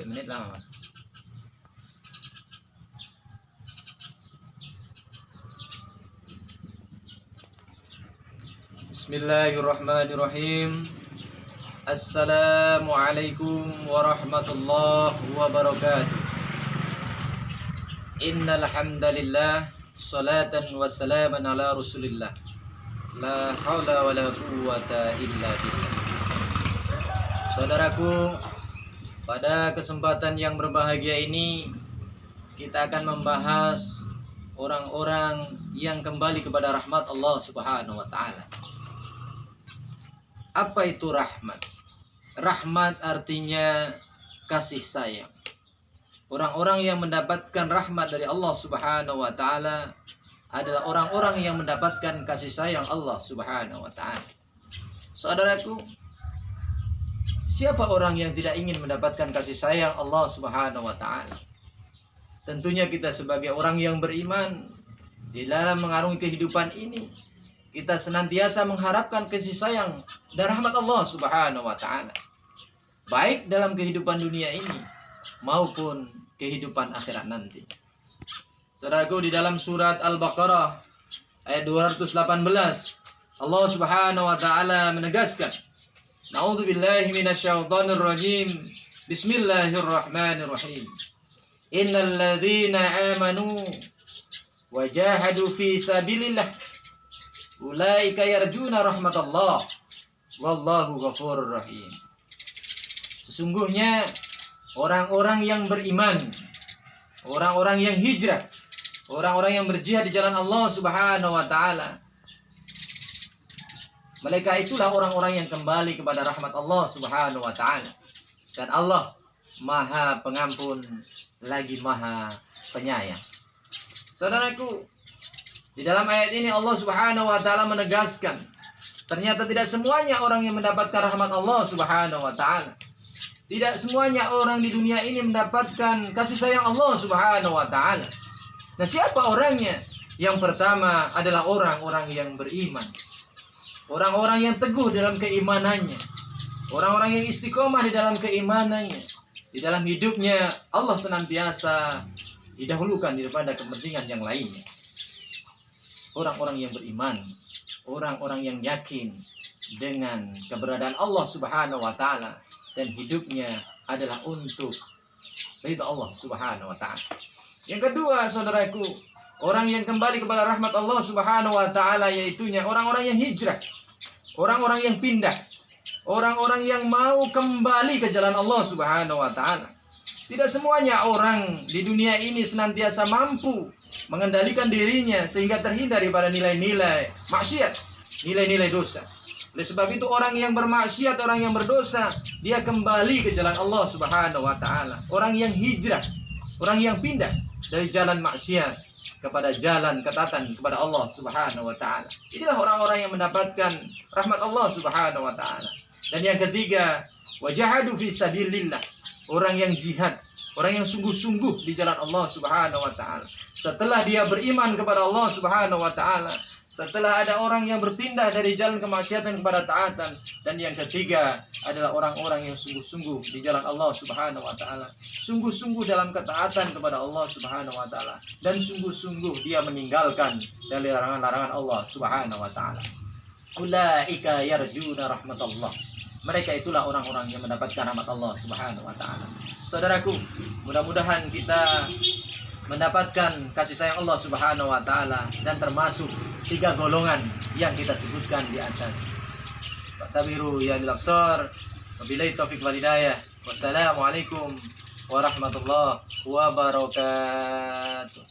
Sampai menit lah. Bismillahirrahmanirrahim. Assalamualaikum warahmatullahi wabarakatuh. Innal hamdalillah, salatan wassalaman ala Rasulillah. La haula wala quwwata illa billah. Saudaraku, pada kesempatan yang berbahagia ini kita akan membahas orang-orang yang kembali kepada rahmat Allah Subhanahu wa taala. Apa itu rahmat? Rahmat artinya kasih sayang. Orang-orang yang mendapatkan rahmat dari Allah Subhanahu wa taala adalah orang-orang yang mendapatkan kasih sayang Allah Subhanahu wa taala. Saudaraku, siapa orang yang tidak ingin mendapatkan kasih sayang Allah Subhanahu wa taala? Tentunya kita sebagai orang yang beriman, di dalam mengarungi kehidupan ini kita senantiasa mengharapkan kasih sayang dan rahmat Allah Subhanahu wa taala, baik dalam kehidupan dunia ini maupun kehidupan akhirat nanti. Saudaraku, di dalam surat Al-Baqarah ayat 218 Allah Subhanahu wa taala menegaskan, Na'udzubillahi minasyaitonir rajim. Bismillahirrahmanirrahim. Innal ladzina amanu wa jahadu fi sabilillah ulaika yarjuna rahmatallah wallahu ghafurur rahim. Sesungguhnya orang-orang yang beriman, orang-orang yang hijrah, orang-orang yang berjihad di jalan Allah Subhanahu wa taala, mereka itulah orang-orang yang kembali kepada rahmat Allah Subhanahu wa taala. Dan Allah Maha Pengampun lagi Maha Penyayang. Saudaraku, di dalam ayat ini Allah Subhanahu wa taala menegaskan, ternyata tidak semuanya orang yang mendapatkan rahmat Allah Subhanahu wa taala. Tidak semuanya orang di dunia ini mendapatkan kasih sayang Allah Subhanahu wa taala. Nah, siapa orangnya? Yang pertama adalah orang-orang yang beriman. Orang-orang yang teguh dalam keimanannya. Orang-orang yang istiqomah di dalam keimanannya. Di dalam hidupnya Allah senantiasa didahulukan daripada kepentingan yang lainnya. Orang-orang yang beriman, orang-orang yang yakin dengan keberadaan Allah Subhanahu wa taala dan hidupnya adalah untuk ridha Allah Subhanahu wa taala. Yang kedua, saudaraku, orang yang kembali kepada rahmat Allah Subhanahu wa taala yaitunya orang-orang yang hijrah, orang-orang yang pindah, orang-orang yang mau kembali ke jalan Allah Subhanahu wa taala. Tidak semuanya orang di dunia ini senantiasa mampu mengendalikan dirinya sehingga terhindar daripada nilai-nilai maksiat, nilai-nilai dosa. Oleh sebab itu orang yang bermaksiat, orang yang berdosa, dia kembali ke jalan Allah Subhanahu wa taala. Orang yang hijrah, orang yang pindah dari jalan maksiat kepada jalan ketaatan kepada Allah Subhanahu wa taala. Inilah orang-orang yang mendapatkan rahmat Allah Subhanahu wa taala. Dan yang ketiga, wajahadu fi sabilillah. Orang yang jihad, orang yang sungguh-sungguh di jalan Allah Subhanahu wa taala. Setelah dia beriman kepada Allah Subhanahu wa taala, setelah ada orang yang berpindah dari jalan kemaksiatan kepada taatan, dan yang ketiga adalah orang-orang yang sungguh-sungguh di jalan Allah Subhanahu wa taala, sungguh-sungguh dalam ketaatan kepada Allah Subhanahu wa taala, dan sungguh-sungguh dia meninggalkan dari larangan-larangan Allah Subhanahu wa taala. Ulaika yarjuna rahmatullah. Mereka itulah orang-orang yang mendapatkan rahmat Allah Subhanahu wa taala. Saudaraku, mudah-mudahan kita mendapatkan kasih sayang Allah Subhanahu wa taala dan termasuk 3 golongan yang kita sebutkan di atas. Tabiru ya bil absar. Wabillahi taufiq wal hidayah. Wassalamualaikum warahmatullahi wabarakatuh.